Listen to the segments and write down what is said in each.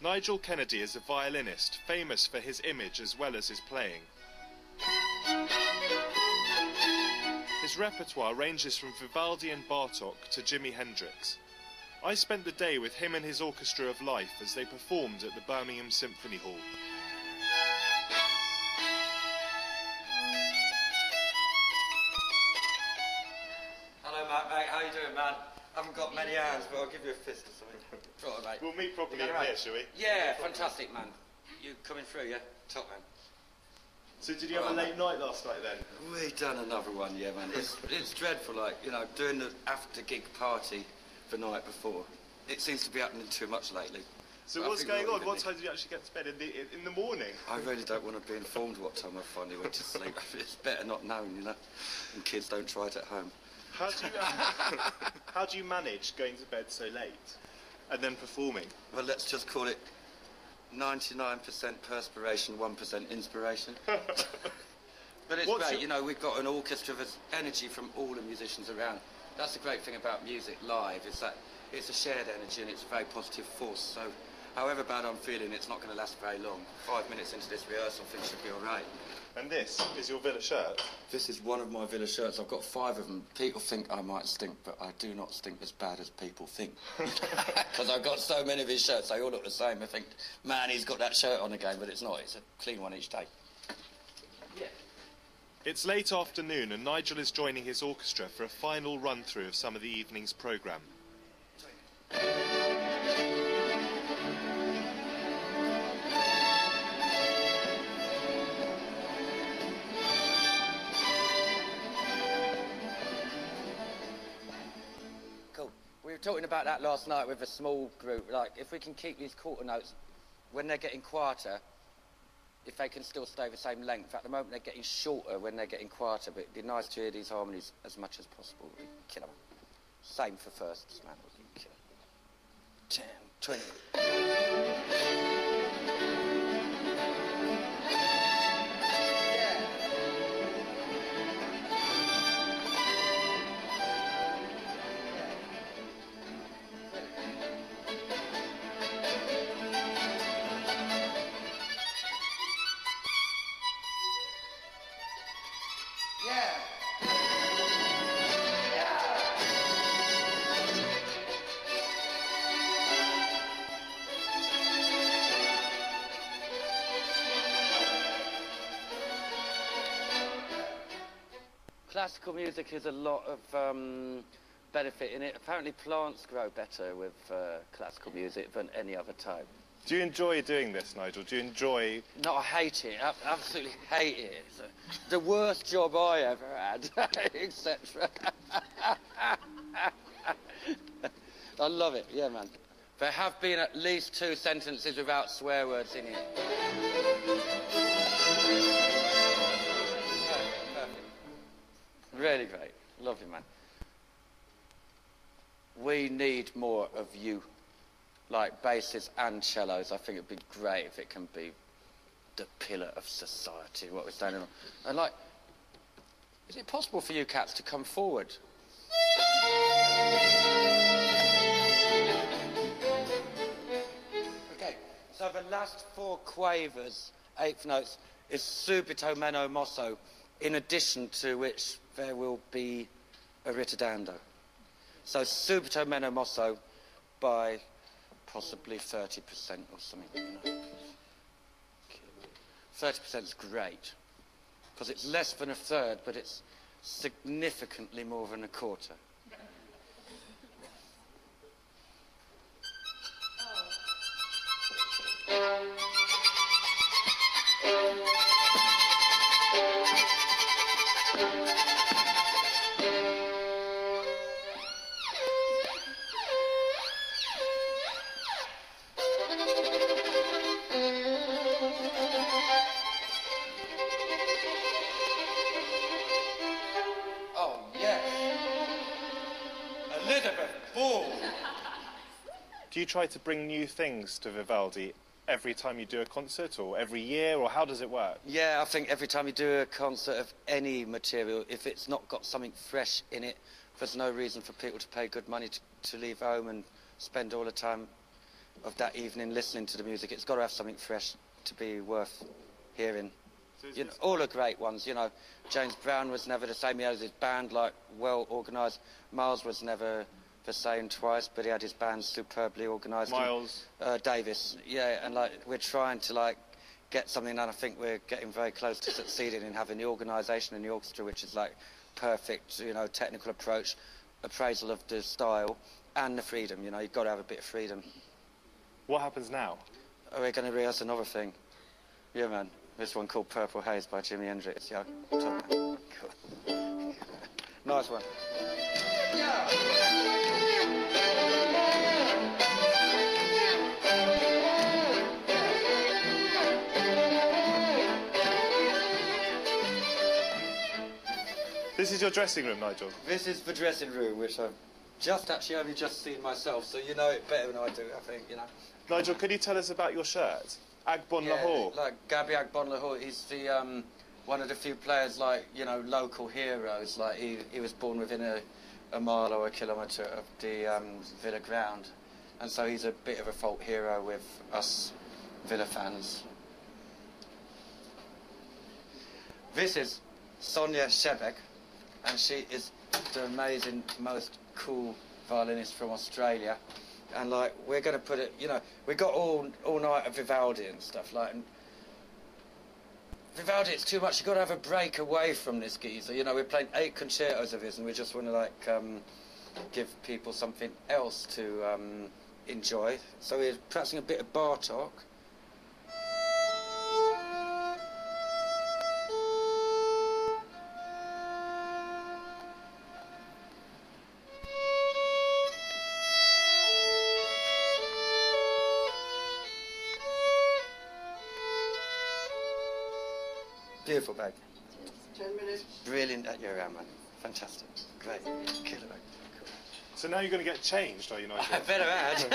Nigel Kennedy is a violinist, famous for his image as well as his playing. His repertoire ranges from Vivaldi and Bartók to Jimi Hendrix. I spent the day with him and his Orchestra of Life as they performed at the Birmingham Symphony Hall. Hello, mate. How you doing, man? I haven't got many hands, but I'll give you a fist or something. Right, mate. We'll meet properly in here, shall we? Yeah, fantastic, man. You coming through, yeah? Top, man. So did you have a late night last night then? We done another one, yeah, man. It's dreadful, like, you know, doing the after-gig party the night before. It seems to be happening too much lately. So what's going on? What time did you actually get to bed? In the morning? I really don't want to be informed what time I finally went to sleep. It's better not known, you know, and kids don't try it at home. How do you manage going to bed so late and then performing? Well, let's just call it 99% perspiration, 1% inspiration. But it's great, you know, we've got an orchestra of energy from all the musicians around. That's the great thing about music live, is that it's a shared energy and it's a very positive force. So however bad I'm feeling, it's not going to last very long. 5 minutes into this rehearsal, things should be all right. And this is your Villa shirt? This is one of my Villa shirts. I've got 5 of them. People think I might stink, but I do not stink as bad as people think. Because I've got so many of his shirts, they all look the same. I think, man, he's got that shirt on again, but it's not. It's a clean one each day. Yeah. It's late afternoon and Nigel is joining his orchestra for a final run-through of some of the evening's programme. We were talking about that last night with a small group, like if we can keep these quarter notes when they're getting quieter, if they can still stay the same length. At the moment they're getting shorter when they're getting quieter, but it'd be nice to hear these harmonies as much as possible. We'd kill them. Same for firsts, man. We'd kill 10, 20. Classical music is a lot of benefit in it. Apparently plants grow better with classical music than any other type. Do you enjoy doing this, Nigel? Do you enjoy... No, I hate it. I absolutely hate it. It's the worst job I ever had, etc. I love it, yeah, man. There have been at least 2 sentences without swear words in it. Really great. Lovely, man. We need more of you, like basses and cellos. I think it'd be great if it can be the pillar of society, what we're standing on. And like, is it possible for you cats to come forward? Okay, so the last 4 quavers, 8th notes, is subito meno mosso, in addition to which there will be a ritardando. So subito meno mosso by possibly 30% or something, you know. 30% is great, because it's less than a third, but it's significantly more than a quarter. Do you try to bring new things to Vivaldi every time you do a concert, or every year, or how does it work? Yeah, I think every time you do a concert of any material, if it's not got something fresh in it, there's no reason for people to pay good money to leave home and spend all the time of that evening listening to the music. It's got to have something fresh to be worth hearing. So You know, all the great ones, you know. James Brown was never the same. He had his band, like, well organised. Miles was never the same twice, but he had his band superbly organised. Miles. Davis, yeah, and, like, we're trying to, like, get something, and I think we're getting very close to succeeding in having the organisation in the orchestra, which is, like, perfect, you know, technical approach, appraisal of the style, and the freedom, you know. You've got to have a bit of freedom. What happens now? We're going to rehearse another thing. Yeah, man. This one called Purple Haze by Jimi Hendrix. Yeah, top man. Cool. Nice one. This is your dressing room, Nigel. This is the dressing room, which I've only just seen myself, so you know it better than I do, I think, you know. Nigel, could you tell us about your shirt? Agbon Lahore. Like Gabi Agbon Lahore, he's the one of the few players, like, you know, local heroes. Like, he was born within a mile or a kilometre of the Villa ground, and so he's a bit of a folk hero with us Villa fans. This is Sonia Shebek, and she is the amazing, most cool violinist from Australia. And, like, we're going to put it, you know, we got all night of Vivaldi and stuff, like, and Vivaldi, it's too much. You've got to have a break away from this geezer. You know, we're playing 8 concertos of his, and we just want to, like, give people something else to enjoy. So we're practicing a bit of Bartok. Beautiful bag. 10 minutes. Brilliant at your man. Fantastic. Great. Killer bag. Cool. So now you're going to get changed, are you, Nigel? Better add.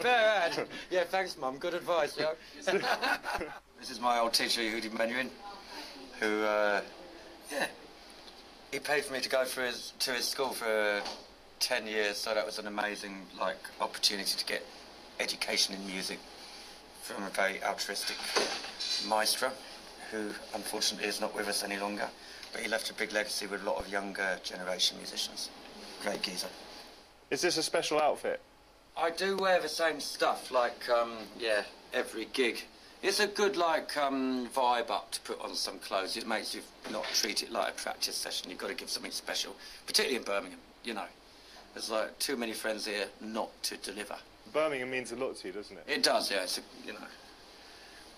Better add. Yeah, thanks, Mum. Good advice, yo. This is my old teacher, Yehudi Menuhin, who, yeah, he paid for me to go to his school for 10 years, so that was an amazing, like, opportunity to get education in music from a very altruistic maestro, who unfortunately is not with us any longer, but he left a big legacy with a lot of younger generation musicians. Great geezer. Is this a special outfit? I do wear the same stuff, like, yeah, every gig. It's a good, like, vibe up to put on some clothes. It makes you not treat it like a practice session. You've got to give something special, particularly in Birmingham, you know. There's, like, too many friends here not to deliver. Birmingham means a lot to you, doesn't it? It does, yeah. It's a, you know,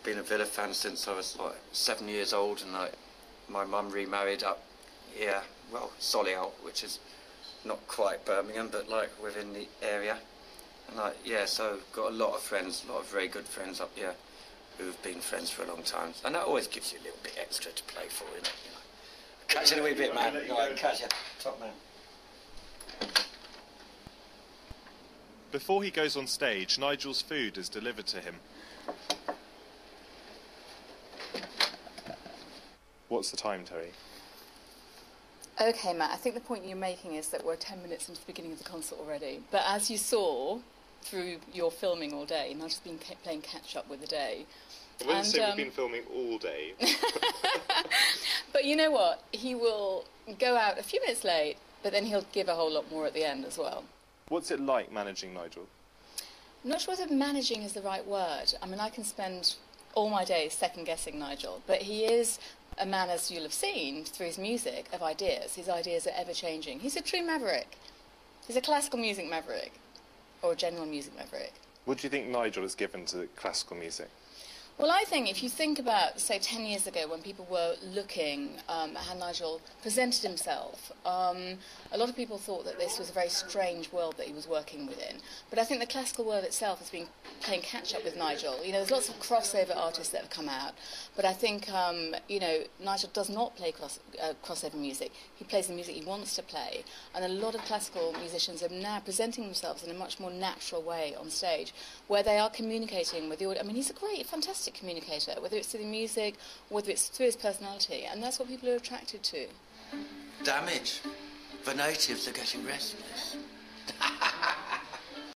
been a Villa fan since I was, like, 7 years old, and, like, my mum remarried up here, well, Solihull, which is not quite Birmingham, but, like, within the area. And, like, yeah, so got a lot of friends, a lot of very good friends up here who've been friends for a long time. And that always gives you a little bit extra to play for, you know. Catch you in a wee bit, man. All right, catch you. Top man. Before he goes on stage, Nigel's food is delivered to him. What's the time, Terry? Okay, Matt, I think the point you're making is that we're 10 minutes into the beginning of the concert already. But as you saw through your filming all day, Nigel's been playing catch-up with the day. I wouldn't say we've been filming all day. But you know what? He will go out a few minutes late, but then he'll give a whole lot more at the end as well. What's it like managing Nigel? I'm not sure whether managing is the right word. I mean, I can spend all my days second-guessing Nigel, but he is a man, as you'll have seen through his music, of ideas. His ideas are ever-changing. He's a true maverick. He's a classical music maverick, or a general music maverick. What do you think Nigel has given to classical music? Well, I think if you think about, say, 10 years ago when people were looking at how Nigel presented himself, a lot of people thought that this was a very strange world that he was working within. But I think the classical world itself has been playing catch-up with Nigel. You know, there's lots of crossover artists that have come out, but I think, you know, Nigel does not play crossover music. He plays the music he wants to play, and a lot of classical musicians are now presenting themselves in a much more natural way on stage, where they are communicating with the audience. I mean, he's a great, fantastic communicator, whether it's through the music, whether it's through his personality, and that's what people are attracted to. Damage. The natives are getting restless.